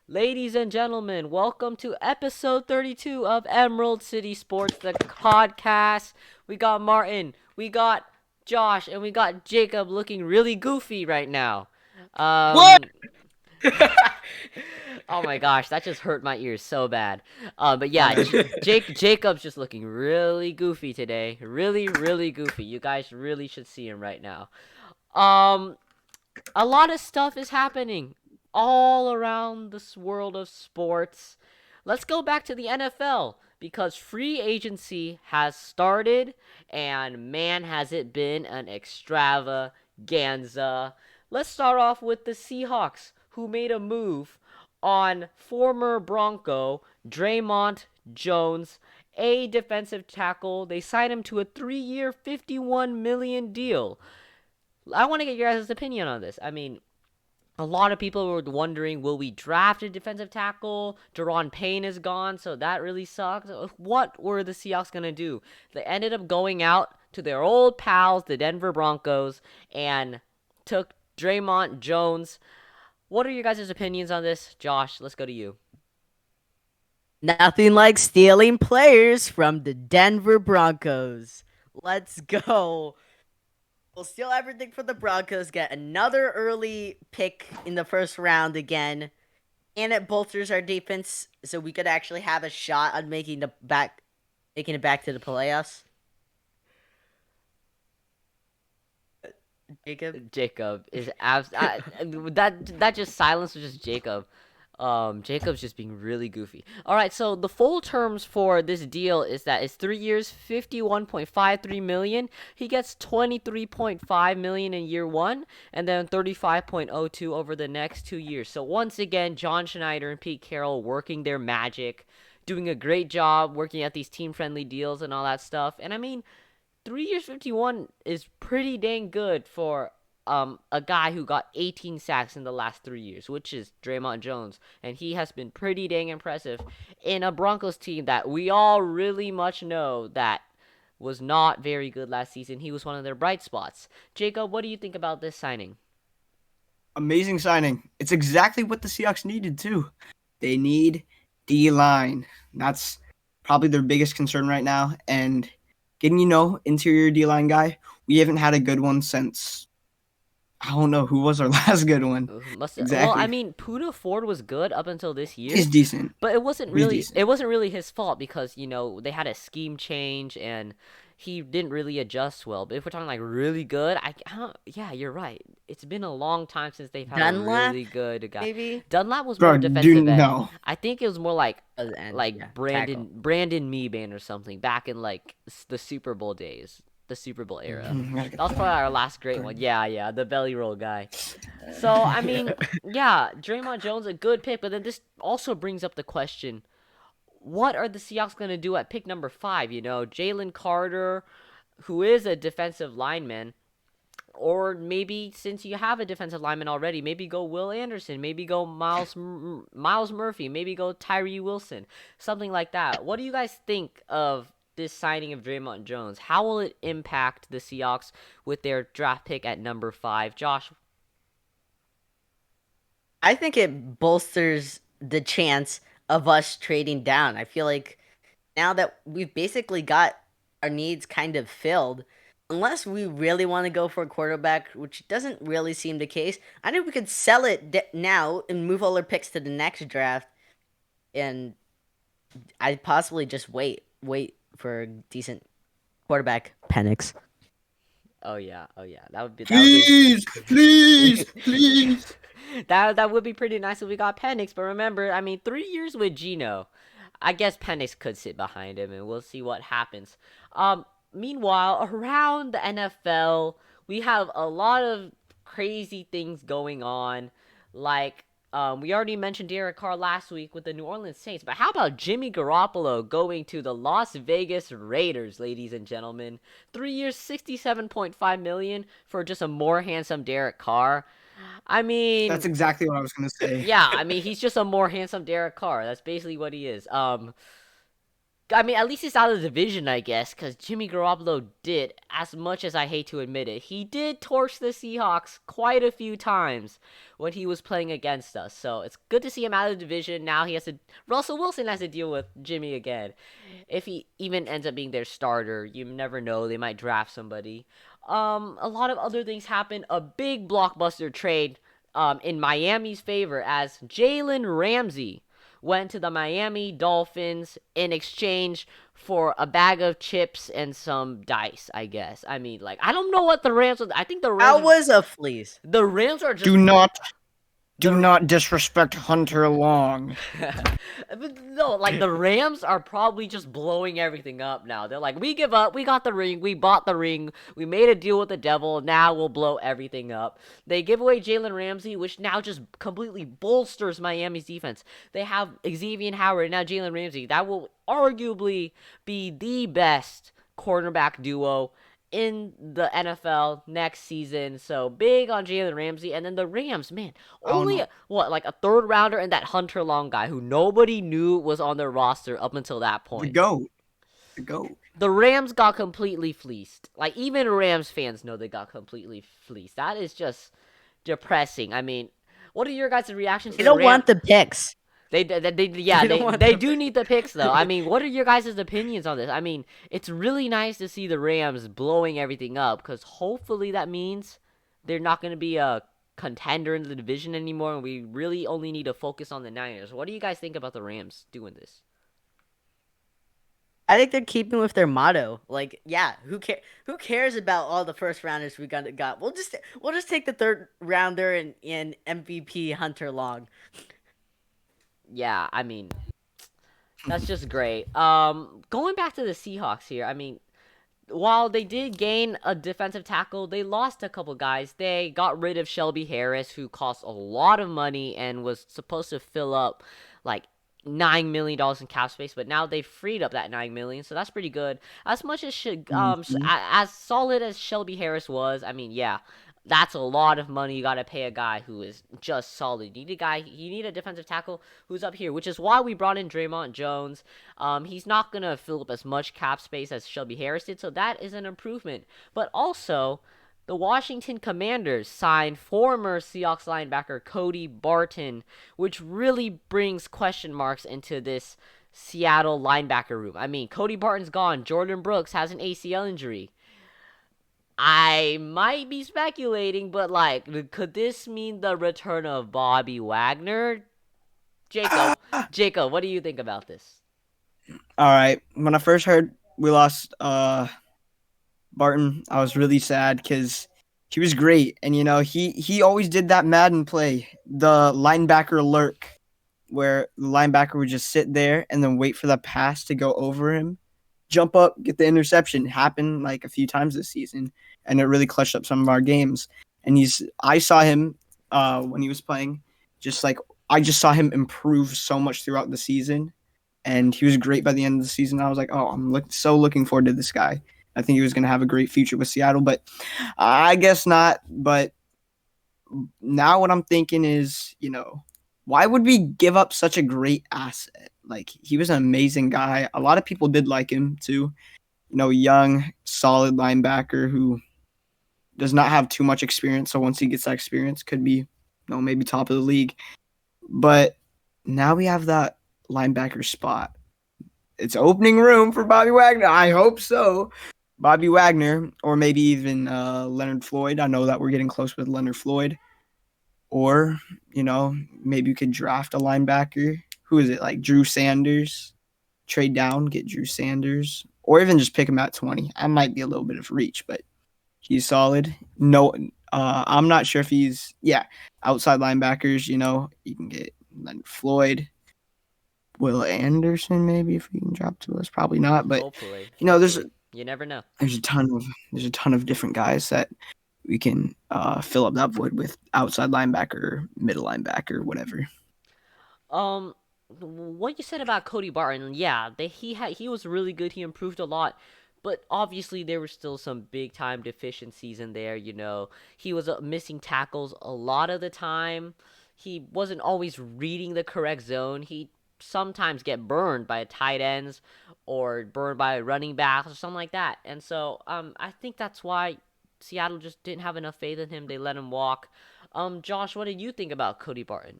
Ladies and gentlemen, welcome to episode 32 of Emerald City Sports, the podcast. We got Martin, we got Josh, and we got Jacob looking really goofy right now. What? Um, oh my gosh, that just hurt my ears so bad. But yeah, Jacob's just looking really goofy today. Really, really goofy. You guys really should see him right now. Um, a lot of stuff is happening all around this world of sports. Let's go back to the NFL because free agency has started, and man, has it been an extravaganza. Let's start off with the Seahawks, who made a move on former Bronco Dre'Mont Jones, a defensive tackle. They signed him to a 3-year, $51 million deal. I want to get your guys' opinion on this. I mean, a lot of people were wondering, will we draft a defensive tackle? Deron Payne is gone, so that really sucks. What were the Seahawks going to do? They ended up going out to their old pals, the Denver Broncos, and took Dre'Mont Jones. What are your guys' opinions on this? Josh, let's go to you. Nothing like stealing players from the Denver Broncos. Let's go. We'll steal everything from the Broncos, get another early pick in the first round again, and it bolsters our defense so we could actually have a shot on making it back to the playoffs. Jacob? Jacob is that just silence was just Jacob. Jacob's just being really goofy. All right, so the full terms for this deal is that it's 3 years, 51.53 million. He gets 23.5 million in year one, and then 35.02 over the next 2 years. So once again, John Schneider and Pete Carroll working their magic, doing a great job working at these team-friendly deals and all that stuff. And I mean, 3 years 51 is pretty dang good for a guy who got 18 sacks in the last 3 years, which is Dre'Mont Jones, and he has been pretty dang impressive in a Broncos team that we all really much know that was not very good last season. He was one of their bright spots. Jacob, what do you think about this signing? Amazing signing. It's exactly what the Seahawks needed too. They need D line. That's probably their biggest concern right now. And getting interior D line guy, we haven't had a good one since I don't know who was our last good one. Well, I Exactly. mean, Puna Ford was good up until this He's year, decent. but it wasn't He's really decent. his fault because they had a scheme change and he didn't really adjust well. But if we're talking like really good, I don't, yeah, you're right. It's been a long time since they've had a Dunlap? really good guy. Maybe? Dunlap was more Bro, do defensive end. no. I think it was more like Yeah, Brandon tackle. Brandon Meeban or something back in like the Super Bowl days, the Super Bowl era. Gotta get That was that. probably our last great one. Yeah, yeah, the belly roll guy. So, I mean, yeah, Draymond Jones a good pick, but then this also brings up the question: what are the Seahawks gonna do at pick number 5? Jalen Carter, who is a defensive lineman, or maybe since you have a defensive lineman already, maybe go Will Anderson, maybe go Miles Murphy, maybe go Tyree Wilson, something like that. What do you guys think of this signing of Draymond Jones? How will it impact the Seahawks with their draft pick at number 5? Josh. I think it bolsters the chance of us trading down. I feel like now that we've basically got our needs kind of filled, unless we really want to go for a quarterback, which doesn't really seem the case, I think we could sell it now and move all our picks to the next draft, and I'd possibly just wait for a decent quarterback. Penix. Oh yeah, that would be Please, please, please. that would be pretty nice if we got Penix. But remember, I mean, 3 years with Gino, I guess Penix could sit behind him, and we'll see what happens. Meanwhile, around the NFL, we have a lot of crazy things going on, like. We already mentioned Derek Carr last week with the New Orleans Saints, but how about Jimmy Garoppolo going to the Las Vegas Raiders, ladies and gentlemen? 3 years, 67.5 million for just a more handsome Derek Carr. I That's mean, exactly what I was gonna say. yeah, I mean he's just a more handsome Derek Carr. That's basically what he is. I mean, at least he's out of the division, I guess, because Jimmy Garoppolo did, as much as I hate to admit it, he did torch the Seahawks quite a few times when he was playing against us. So it's good to see him out of the division. Now Russell Wilson has to deal with Jimmy again. If he even ends up being their starter, you never know. They might draft somebody. A lot of other things happen. A big blockbuster trade in Miami's favor as Jalen Ramsey went to the Miami Dolphins in exchange for a bag of chips and some dice, I guess. I mean, like, I don't know what the Rams I think That was a fleece. the Rams are just Do not the disrespect Hunter Long. But no, like the Rams are probably just blowing everything up now. They're like, we give up. We got the ring. We bought the ring. We made a deal with the devil. Now we'll blow everything up. They give away Jalen Ramsey, which now just completely bolsters Miami's defense. They have Xavier Howard and now Jalen Ramsey. That will arguably be the best cornerback duo in the NFL next season. So big on Jalen Ramsey. And then the Rams, man, only like a third rounder and that Hunter Long guy who nobody knew was on their roster up until that The point. GOAT. The GOAT. The Rams got completely fleeced. Like, even Rams fans know they got completely fleeced. That is just depressing. I mean, what are your guys' reactions to They the don't Rams? want the picks. Yeah, They don't want they the do need the picks though. I mean, what are your guys' opinions on this? I mean, it's really nice to see the Rams blowing everything up because hopefully that means they're not going to be a contender in the division anymore, and we really only need to focus on the Niners. What do you guys think about the Rams doing this? I think they're keeping with their motto. Like, yeah, who cares about all the first rounders we got? We'll just take the third rounder and MVP Hunter Long. Yeah, I mean, that's just great. Going back to the Seahawks here, I mean, while they did gain a defensive tackle, they lost a couple guys. They got rid of Shelby Harris, who cost a lot of money and was supposed to fill up like $9 million in cap space, but now they freed up that $9 million, so that's pretty good. As much as as solid as Shelby Harris was, I mean, yeah, that's a lot of money you got to pay a guy who is just solid. You need a defensive tackle who's up here, which is why we brought in Dre'Mont Jones. He's not gonna fill up as much cap space as Shelby Harris did, so that is an improvement. But also, the Washington Commanders signed former Seahawks linebacker Cody Barton, which really brings question marks into this Seattle linebacker room. I mean, Cody Barton's gone. Jordan Brooks has an ACL injury. I might be speculating, but like, could this mean the return of Bobby Wagner? Jacob, Jacob, what do you think about this? All right. When I first heard we lost Barton, I was really sad because he was great, and he always did that Madden play, the linebacker lurk, where the linebacker would just sit there and then wait for the pass to go over him, jump up, get the interception. Happened like a few times this season, and it really clutched up some of our games. And I saw him when he was playing, I just saw him improve so much throughout the season, and he was great by the end of the season. I was like, oh, I'm so looking forward to this guy. I think he was going to have a great future with Seattle, but I guess not. But now what I'm thinking is, why would we give up such a great asset? Like, he was an amazing guy. A lot of people did like him too. Young, solid linebacker who does not have too much experience. So once he gets that experience, could be, maybe top of the league. But now we have that linebacker spot. It's opening room for Bobby Wagner. I hope so. Bobby Wagner, or maybe even Leonard Floyd. I know that we're getting close with Leonard Floyd. Or, maybe you could draft a linebacker. Who is it? Like Drew Sanders. Trade down, get Drew Sanders. Or even just pick him at 20. I might be a little bit of reach, but he's solid. No, I'm not sure if outside linebackers, you can get Leonard Floyd. Will Anderson, maybe, if he can drop to us. Probably not, but Hopefully, you never know. There's a ton of different guys that we can fill up that void with, outside linebacker, middle linebacker, whatever. What you said about Cody Barton, yeah, he was really good. He improved a lot, but obviously there were still some big time deficiencies in there. He was missing tackles a lot of the time. He wasn't always reading the correct zone. He sometimes get burned by tight ends or burned by running backs or something like that. And so I think that's why Seattle just didn't have enough faith in him. They let him walk. Josh, what did you think about Cody Barton?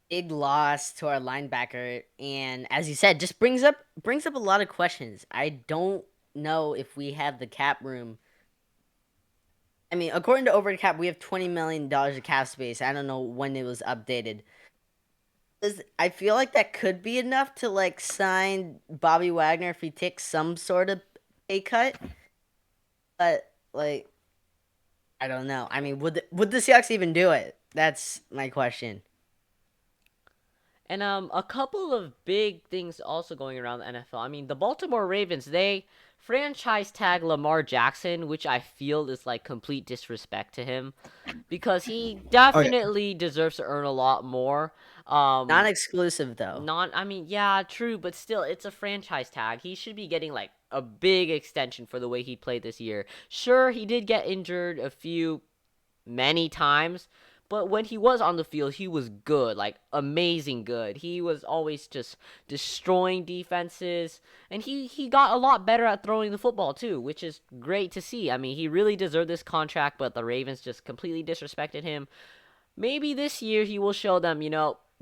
Big loss to our linebacker, and as you said, just brings up a lot of questions. I don't know if we have the cap room. I mean, according to Overcap, we have $20 million of cap space. I don't know when it was updated. I feel like that could be enough to like sign Bobby Wagner if he takes some sort of pay cut. But like, I don't know. I mean, would the Seahawks even do it? That's my question. And a couple of big things also going around the NFL. I mean, the Baltimore Ravens, they franchise tag Lamar Jackson, which I feel is like complete disrespect to him because he Oh yeah. definitely deserves to earn a lot more. Non-exclusive though. I mean, yeah, true, but still, it's a franchise tag. He should be getting like a big extension for the way he played this year. Sure, he did get injured many times, but when he was on the field, he was good, like amazing good. He was always just destroying defenses, and he got a lot better at throwing the football too, which is great to see. I mean, he really deserved this contract, but the Ravens just completely disrespected him. Maybe this year he will show them,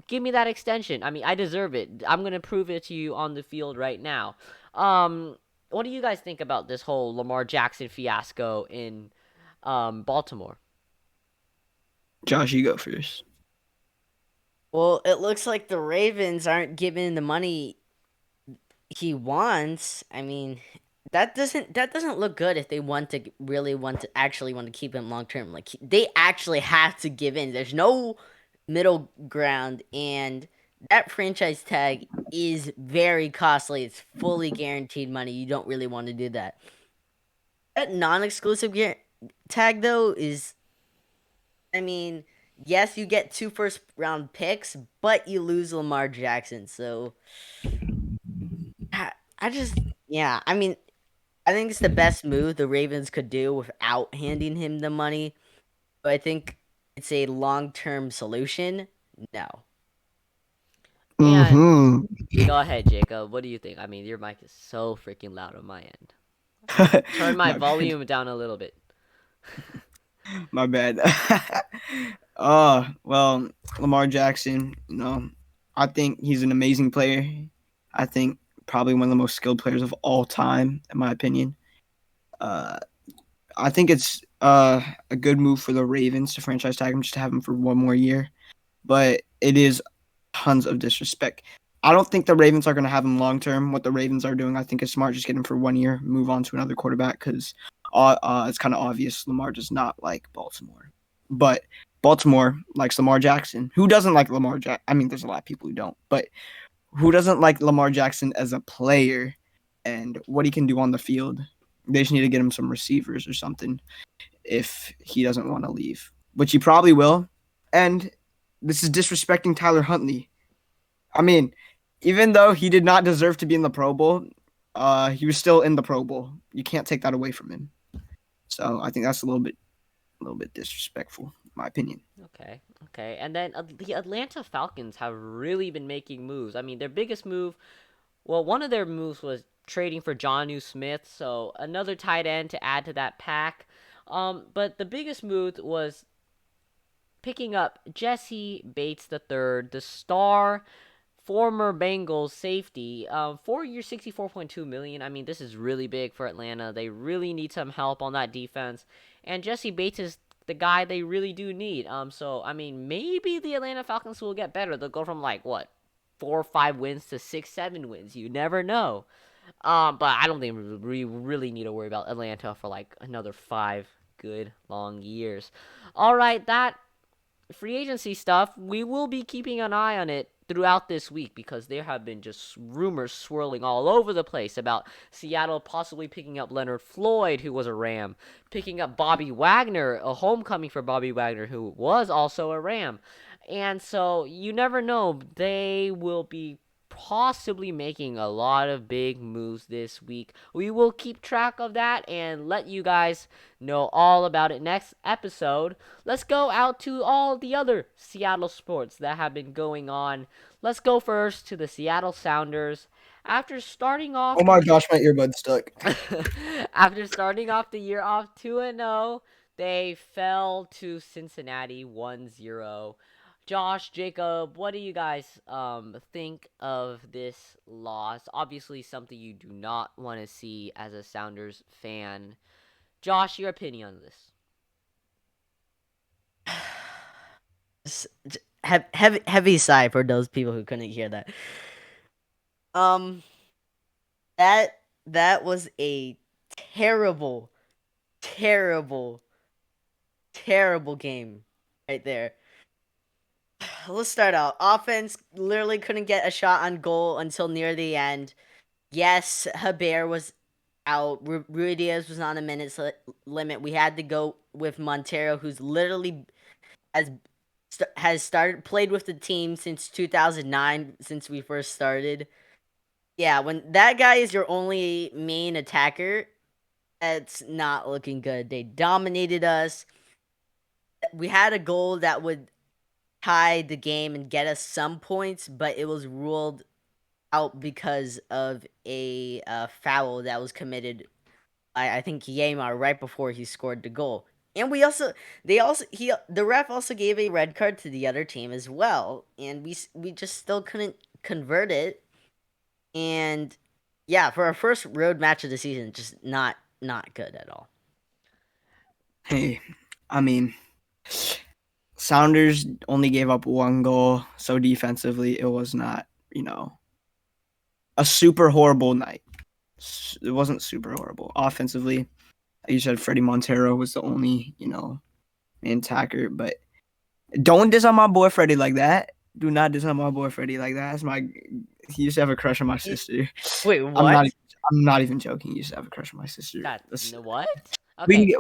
give me that extension. I mean, I deserve it. I'm going to prove it to you on the field right now. What do you guys think about this whole Lamar Jackson fiasco in Baltimore? Josh, you go first. Well, it looks like the Ravens aren't giving the money he wants. I mean, that doesn't look good if they want to actually want to keep him long term. Like they actually have to give in. There's no middle ground, and that franchise tag is very costly. It's fully guaranteed money. You don't really want to do that. That non-exclusive tag though is, I mean, yes, you get two first round picks, but you lose Lamar Jackson. So I just, yeah, I mean, I think it's the best move the Ravens could do without handing him the money. But I think it's a long term solution. No. And Mm-hmm. go ahead, Jacob. What do you think? I mean, your mic is so freaking loud on my end. Turn my my bad. volume down a little bit. My bad. Well, Lamar Jackson, I think he's an amazing player. I think probably one of the most skilled players of all time, in my opinion. Uh, I think it's a good move for the Ravens to franchise tag him just to have him for one more year. But it is tons of disrespect. I don't think the Ravens are going to have him long term. What the Ravens are doing, I think, is smart. Just get him for 1 year, move on to another quarterback because it's kind of obvious Lamar does not like Baltimore. But Baltimore likes Lamar Jackson. Who doesn't like Lamar Jackson? I mean, there's a lot of people who don't. But who doesn't like Lamar Jackson as a player and what he can do on the field? They just need to get him some receivers or something if he doesn't want to leave, which he probably will. And this is disrespecting Tyler Huntley. I mean, even though he did not deserve to be in the Pro Bowl, he was still in the Pro Bowl. You can't take that away from him. So I think that's a little bit disrespectful, in my opinion. Okay. And then the Atlanta Falcons have really been making moves. I mean, their biggest move, well, one of their moves was trading for Jonnu Smith, so another tight end to add to that pack. But the biggest move was picking up Jesse Bates III, the star former Bengals safety. 4 year, $64.2 million. I mean, this is really big for Atlanta. They really need some help on that defense, and Jesse Bates is the guy they really do need. So I mean, maybe the Atlanta Falcons will get better. They'll go from like what 4 or 5 wins to 6, 7 wins. You never know. But I don't think we really need to worry about Atlanta for like another 5 good long years. All right, that free agency stuff, we will be keeping an eye on it throughout this week because there have been just rumors swirling all over the place about Seattle possibly picking up Leonard Floyd, who was a Ram, picking up Bobby Wagner, a homecoming for Bobby Wagner, who was also a Ram. And so you never know, they will be possibly making a lot of big moves this week. We will keep track of that and let you guys know all about it next episode. Let's go out to all the other Seattle sports that have been going on. Let's go first to the Seattle Sounders. After starting off Oh my gosh, my earbud stuck. After starting off the year off 2-0, they fell to Cincinnati 1-0. Josh, Jacob, what do you guys think of this loss? Obviously something you do not want to see as a Sounders fan. Josh, your opinion on this? Heavy sigh for those people who couldn't hear that. That was a terrible, terrible, terrible game right there. Let's start out. Offense literally couldn't get a shot on goal until near the end. Yes, Haber was out. Ruidiaz was on a minutes limit. We had to go with Montero, who's literally has played with the team since 2009, since we first started. Yeah, when that guy is your only main attacker, it's not looking good. They dominated us. We had a goal that would tie the game and get us some points, but it was ruled out because of a foul that was committed by, I think, Yamar right before he scored the goal. And the ref also gave a red card to the other team as well, and we just still couldn't convert it. And yeah, for our first road match of the season, just not good at all. Hey, I mean, Sounders only gave up one goal, so defensively it was not, a super horrible night. It wasn't super horrible. Offensively, like you said, Freddie Montero was the only, main attacker. But don't diss on my boy Freddie like that. Do not diss on my boy Freddie like that. He used to have a crush on my sister. Wait, what? I'm not even joking. He used to have a crush on my sister. What? Okay,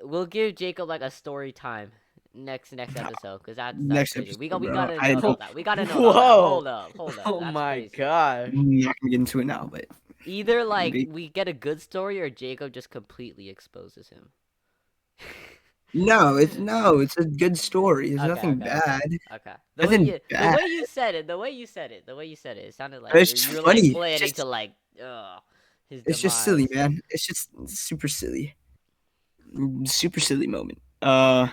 we'll give Jacob like a story time next episode, because that's next crazy. episode, We bro. gotta I know don't- that. We gotta know Whoa. that. Hold up. Oh That's my crazy. gosh. I'm not gonna get into it now, but Either like Maybe. we get a good story or Jacob just completely exposes him. no, it's a good story. It's nothing Okay. bad. Okay. Nothing The bad. way you said it, it sounded like It's you were funny. like planning It's to like his It's just silly, demise. man. It's just super silly. Super silly moment. But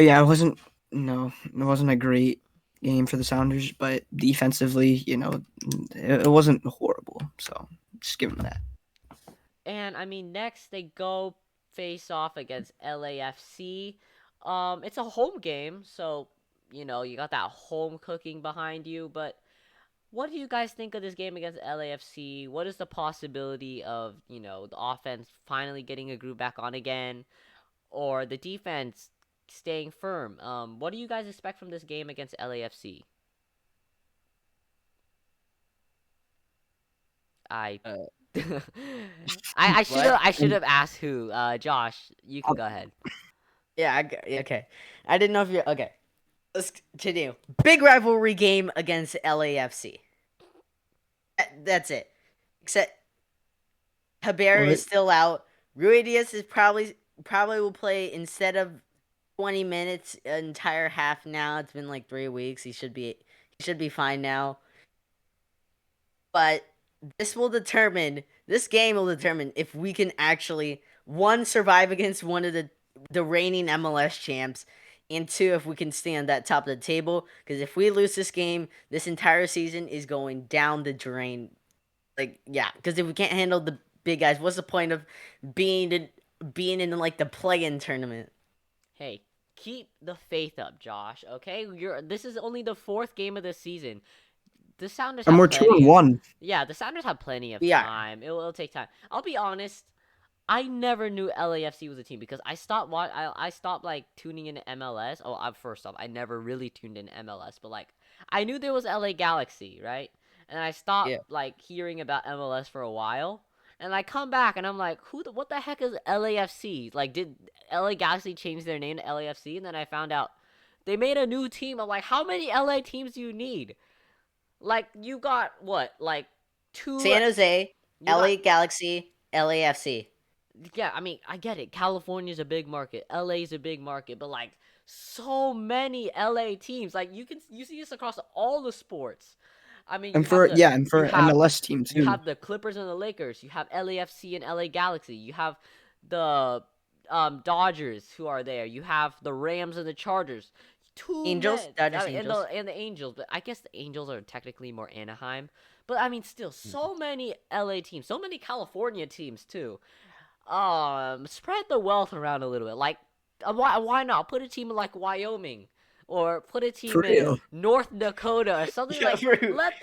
yeah, it wasn't a great game for the Sounders, but defensively, it wasn't horrible. So just give them that. And I mean, next they go face off against LAFC. It's a home game, so you got that home cooking behind you. But what do you guys think of this game against LAFC? What is the possibility of the offense finally getting a groove back on again, or the defense staying firm? What do you guys expect from this game against LAFC? I I should have asked who. Josh, you can go ahead. Yeah, okay. I didn't know if you're okay. Let's continue. Big rivalry game against LAFC. That's it. Except Haber is still out. Ruidiaz is probably will play instead of 20 minutes an entire half now. It's been like 3 weeks. He should be fine now. But this game will determine if we can actually, one, survive against one of the reigning MLS champs, and two, if we can stay on that top of the table. Because if we lose this game, this entire season is going down the drain. Like, yeah, because if we can't handle the big guys, what's the point of being in like the play-in tournament? Hey, keep the faith up, Josh. Okay, this is only the 4th game of the season. The Sounders And have we're plenty 2-1. Yeah, the Sounders have plenty of Yeah. time. It'll take time. I'll be honest. I never knew LAFC was a team because I stopped like tuning into MLS. Oh, first off, I never really tuned into MLS, but like I knew there was LA Galaxy, right? And I stopped like hearing about MLS for a while. And I come back and I'm like, what the heck is LAFC? Like, did LA Galaxy change their name to LAFC? And then I found out they made a new team. I'm like, how many LA teams do you need? Like you got what? Like two San Jose, you got LA Galaxy, LAFC. yeah, I mean, I get it. California's a big market. LA's a big market, but like so many LA teams. Like you see this across all the sports. I mean, And for yeah, and you for have MLS team you too. have the Clippers and the Lakers. You have LAFC and LA Galaxy. You have the Dodgers who are there. You have the Rams and the Chargers. Too Angels, many, Dodgers, Angels. and the Angels, but I guess the Angels are technically more Anaheim. But I mean, still, so many LA teams, so many California teams too. Spread the wealth around a little bit. Like, why not put a team in like Wyoming, or put a For team in real. North Dakota or something Yeah, like. for Let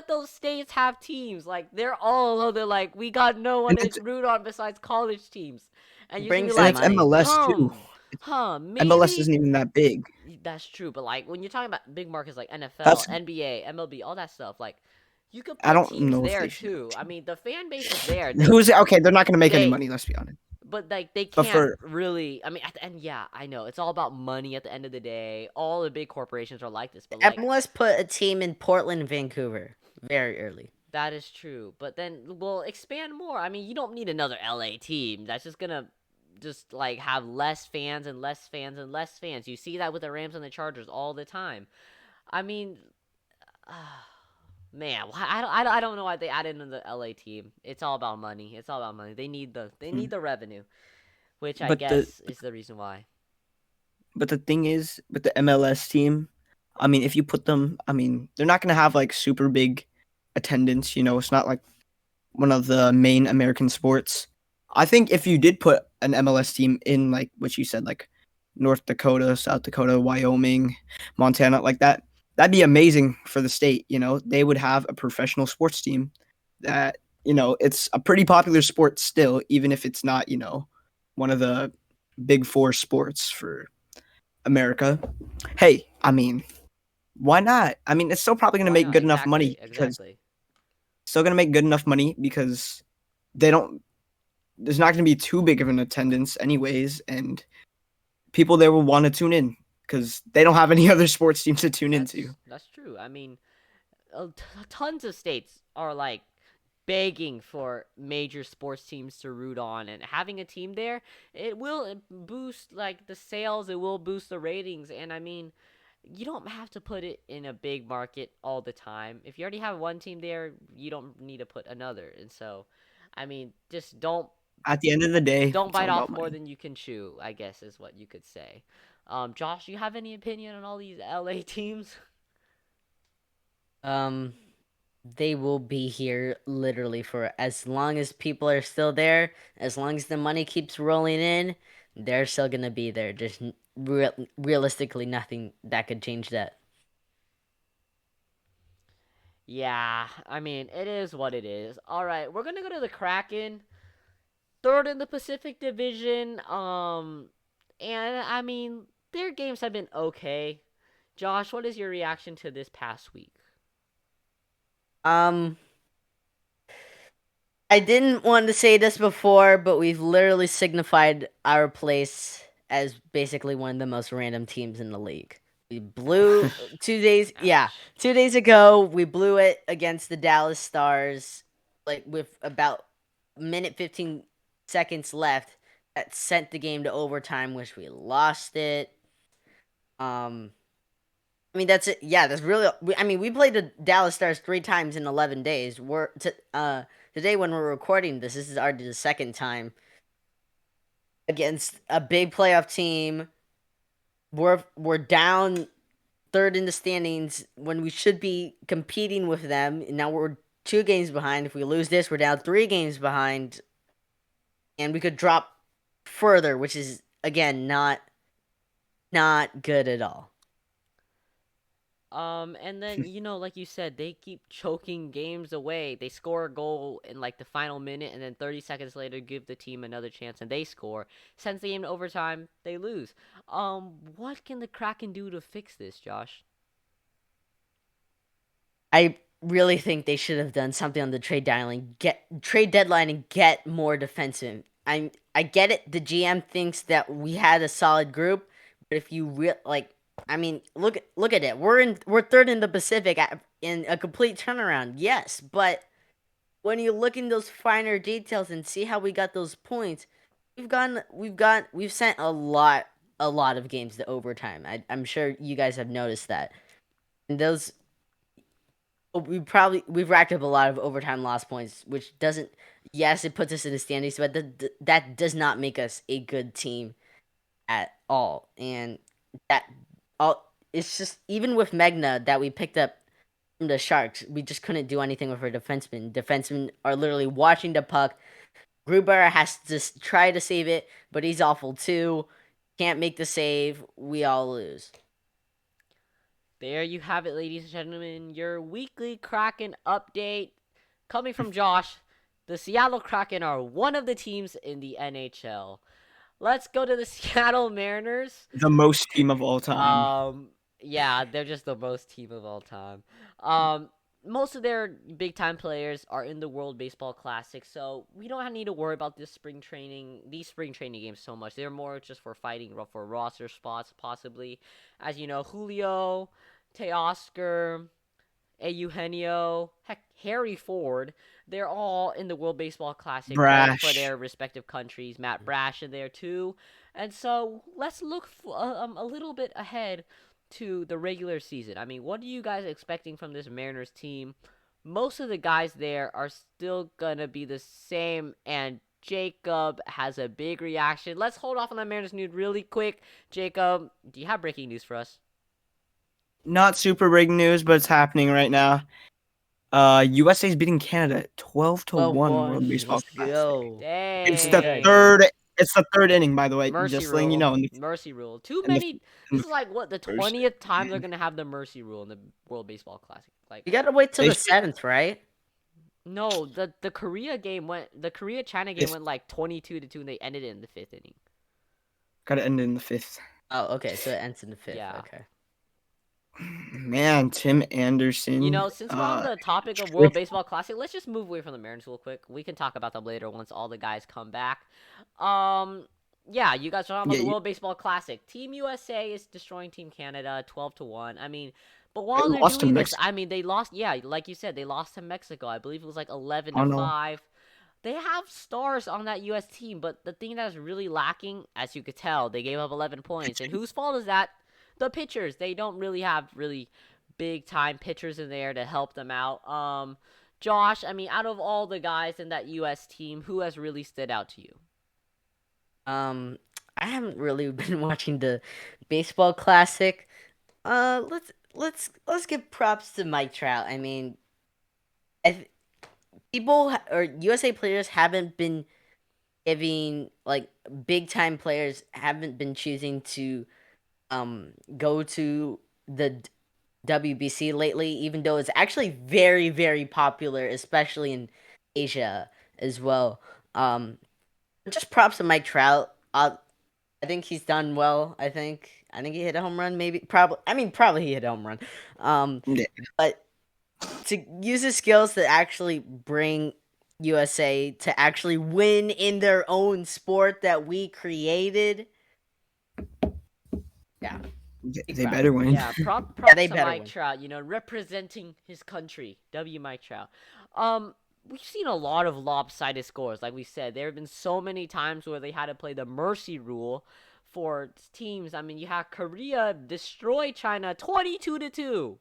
those states have teams. Like they're all other. Like we got no one And to it's root on besides college teams, and you should be bring some like, money. MLS too. MLS maybe isn't even that big. that's true. But like when you're talking about big markets like NFL, That's NBA, MLB, all that stuff, like you could I put don't teams know if there they should. too. I mean, the fan base is there. Who's okay? They're not going to make any They money. Let's be honest. but like they But can't for really. I mean, at the end, yeah, I know it's all about money. At the end of the day, all the big corporations are like this. But like MLS put a team in Portland, Vancouver, very early. that is true. But then we'll expand more. I mean, you don't need another LA team. That's just gonna just like have less fans and less fans and less fans. You see that with the Rams and the Chargers all the time. I mean, man, I don't know why they added in the LA team. It's all about money. It's all about money. They hmm. need the revenue, which I but the guess is the reason why. but the thing is with the MLS team, I mean, if you put them, I mean, they're not going to have like super big attendance. It's not like one of the main American sports. I think if you did put an MLS team in like what you said, like North Dakota, South Dakota, Wyoming, Montana, like that, that'd be amazing for the state. They would have a professional sports team that, it's a pretty popular sport still, even if it's not, one of the big four sports for America. Hey, I mean, why not? I mean, it's still probably going to Why make not? good enough Exactly, money because exactly. still going to make good enough money because they don't there's not going to be too big of an attendance anyways, and people there will want to tune in because they don't have any other sports teams to tune into. That's true. I mean, tons of states are like begging for major sports teams to root on, and having a team there, it will boost like the sales. It will boost the ratings, and I mean, you don't have to put it in a big market all the time. If you already have one team there, you don't need to put another. And so, I mean, just At the end of the day, don't it's all bite off about more money. than you can chew, I guess is what you could say. Josh, you have any opinion on all these LA teams? Um, they will be here literally for as long as people are still there, as long as the money keeps rolling in, they're still gonna be there. There's realistically nothing that could change that. Yeah, I mean, it is what it is. All right, we're gonna go to the Kraken, third in the Pacific Division. And I mean, their games have been okay. Josh, what is your reaction to this past week? Um, I didn't want to say this before, but we've literally signified our place as basically one of the most random teams in the league. We blew Ouch. 2 days, yeah, Ouch. 2 days ago. We blew it against the Dallas Stars, like with about a minute 15 seconds left. That sent the game to overtime, which we lost it. Um, I mean that's it. Yeah, that's really. I mean, we played the Dallas Stars 3 times in 11 days. Today when we're recording this, this is already the second time against a big playoff team. We're down third in the standings when we should be competing with them. And now we're 2 games behind. If we lose this, we're down 3 games behind, and we could drop further, which is again not good at all. And then like you said, they keep choking games away. They score a goal in like the final minute, and then 30 seconds later, give the team another chance, and they score. Sends the game to overtime. They lose. What can the Kraken do to fix this, Josh? I really think they should have done something on the trade deadline and get more defensive. I get it. The GM thinks that we had a solid group, but if you like I mean, look at it. We're third in the Pacific in a complete turnaround. Yes, but when you look in those finer details and see how we got those points, we've sent a lot of games to overtime. I'm sure you guys have noticed that. And those we've racked up a lot of overtime loss points, which doesn't. Yes, it puts us in the standings, but that does not make us a good team at all. And that all it's just even with Megna that we picked up from the Sharks, we just couldn't do anything with our defensemen. Defensemen are literally watching the puck. Gruber has to try to save it, but he's awful too. Can't make the save. We all lose. There you have it, ladies and gentlemen. Your weekly Kraken update coming from Josh. The Seattle Kraken are one of the teams in the NHL. Let's go to the Seattle Mariners. The most team of all time. Yeah, they're just the most team of all time. Most of their big time players are in the World Baseball Classic, so we don't need to worry about these spring training games so much. They're more just for fighting for roster spots, possibly. As you know, Julio, Teoscar, Eugenio, heck, Harry Ford, they're all in the World Baseball Classic playing for Brash. their respective countries. Matt Brash in there too. And so let's look a little bit ahead to the regular season. I mean, what are you guys expecting from this Mariners team? Most of the guys there are still going to be the same, and Jacob has a big reaction. Let's hold off on the Mariners news really quick. Jacob, do you have breaking news for us? Not super big news, but it's happening right now. USA's beating Canada 12-1 World Baseball Let's Classic. go. Dang. It's the third inning, by the way. Mercy just rule. letting you know. Mercy rule. Too in the- many. in This the is like what the first 20th time they're inning. gonna have the mercy rule in the World Baseball Classic. Like, You gotta wait till They the should- 7th, right? no, the Korea game went. The Korea China game went like 22-2, and they ended it in the 5th inning. Gotta end in the 5th. Oh, okay. So it ends in the 5th. Yeah. Okay. Man, Tim Anderson. You know, since we're on the topic of trick- World Baseball Classic, let's just move away from the Mariners real quick. We can talk about them later once all the guys come back. Yeah, you guys are talking about the World Baseball Classic. Team USA is destroying Team Canada 12-1. I mean, but while they're lost to doing this, Mexico. I mean, they lost. Yeah, like you said, they lost to Mexico. I believe it was like 11-5. Oh, no. They have stars on that US team, but the thing that's really lacking, as you could tell, they gave up 11 points. And whose fault is that? The pitchers. They don't really have really big time pitchers in there to help them out. Josh, I mean, out of all the guys in that US team, who has really stood out to you? I haven't really been watching the baseball classic. Let's give props to Mike Trout. I mean, or USA players haven't been giving like big time players haven't been choosing to go to the WBC lately, even though it's actually very, very popular, especially in Asia as well. Just props to Mike Trout. I think he's done well. I think he hit a home run. Maybe, probably. I mean, probably he hit a home run. Yeah. But to use his skills to actually bring USA to actually win in their own sport that we created. Yeah. They better win. Yeah, props they to better Mike win. Trout, you know, representing his country. W. Mike Trout. We've seen a lot of lopsided scores. Like we said, there have been so many times where they had to play the mercy rule for teams. I mean, you had Korea destroy China 22-2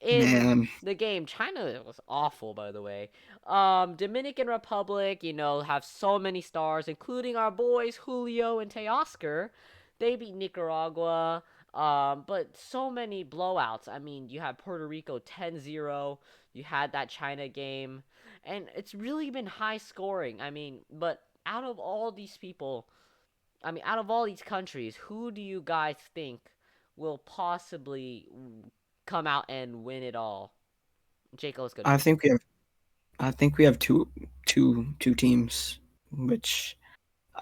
in Man. the game. China was awful, by the way. Dominican Republic, you know, have so many stars, including our boys Julio and Teoscar. They beat Nicaragua. But so many blowouts. I mean, you had Puerto Rico 10-0. You had that China game. And it's really been high scoring. I mean, but out of all these people, I mean, out of all these countries, who do you guys think will possibly come out and win it all? Jacob, let's go. I think we have two teams, which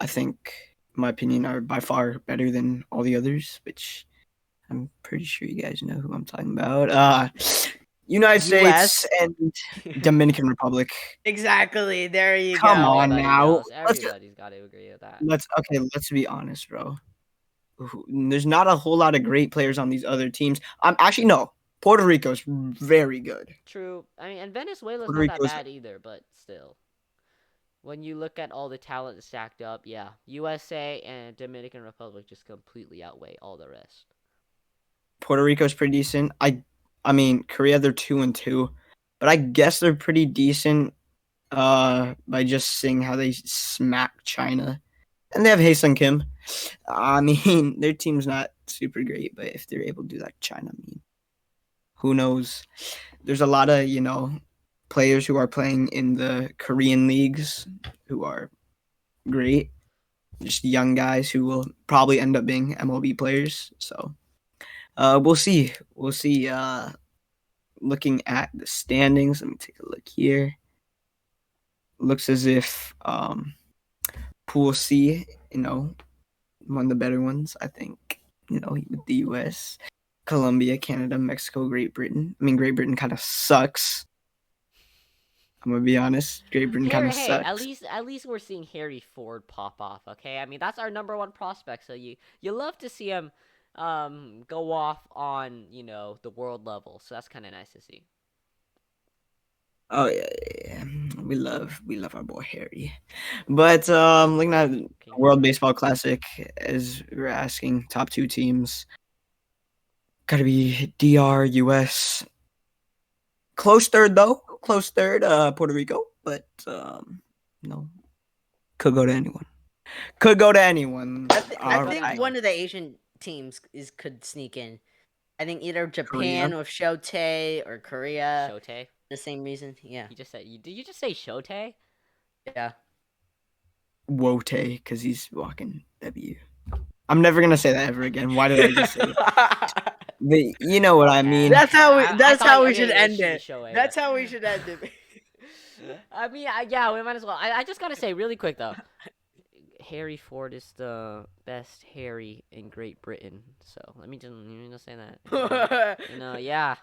I think, in my opinion, are by far better than all the others, which I'm pretty sure you guys know who I'm talking about. United States and Dominican Republic. Exactly. There you Come go. on now. Everybody's got to agree with that. Let's be honest, bro. there's not a whole lot of great players on these other teams. Actually no. Puerto Rico's very good. True. I mean, and Venezuela's Puerto not that Rico's bad either, but still. When you look at all the talent stacked up, yeah, USA and Dominican Republic just completely outweigh all the rest. Puerto Rico's pretty decent. I mean Korea, they're 2-2, but I guess they're pretty decent by just seeing how they smack China. And they have Hae-Sung Kim. I mean, their team's not super great, but if they're able to do that to China, I mean, who knows? There's a lot of, players who are playing in the Korean leagues who are great. Just young guys who will probably end up being MLB players. So we'll see. We'll see. Looking at the standings, let me take a look here. Looks as if Pool C, one of the better ones, I think, with the US, Colombia, Canada, Mexico, Great Britain. I mean, Great Britain kind of sucks. I'm gonna be honest. Great Britain kind of Hey, sucks. at least we're seeing Harry Ford pop off. Okay, I mean that's our number one prospect. So you love to see him go off on the world level. So that's kind of nice to see. Oh yeah. We love our boy Harry. But looking at the King World Harry. Baseball Classic, as we were asking, top two teams gotta be DR, US. Close third though. Close third, Puerto Rico. But no. Could go to anyone. Could go to anyone. I All think right. one of the Asian teams could sneak in. I think either Japan Korea. with Shote or Korea. Shote. The same reason. Yeah. You just said did you just say Shote? Yeah. Wote, because he's walking W. I'm never gonna say that ever again. Why did I just say it? But you know what I mean. That's how we. I That's thought how you we should meant end Ishi it. Shohei, That's but- how we should end it. I mean, yeah, we might as well. I just gotta say really quick though, Harry Ford is the best Harry in Great Britain. So let me just say that. Yeah.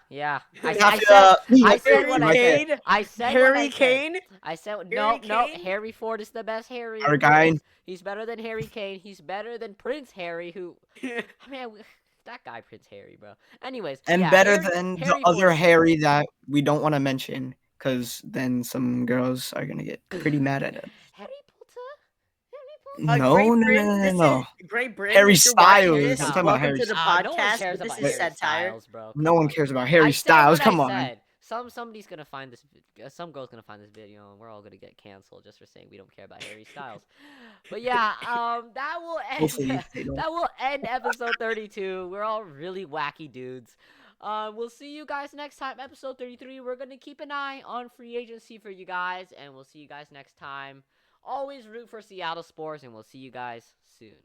I said what I said. Kane. I said what Harry I said. Kane. I said Harry no. Kane? Harry Ford is the best Harry. in Harry Britain. Kane. He's better than Harry Kane. He's better than Prince Harry. Who? I mean, that guy Prince Harry, bro. Anyways, And yeah, better Harry, than the Harry other Ford is- Harry that we don't want to mention, because then some girls are gonna get pretty mad at it. Harry Potter. No, Great no, no, Britain, no, no, this no. is Great Britain. Harry if you're watching Styles. this, I'm talking about welcome Harry to the Styles. No one podcast. cares But about this is Harry satire. Styles, bro. No Come one on. cares about I Harry said Styles. what Come I on. said. Somebody's gonna find this. Some girl's gonna find this video, and we're all gonna get canceled just for saying we don't care about Harry Styles. But yeah, that will end. Hopefully they don't. That will end episode 32. We're all really wacky dudes. We'll see you guys next time. Episode 33. We're gonna keep an eye on free agency for you guys, and we'll see you guys next time. Always root for Seattle sports, and we'll see you guys soon.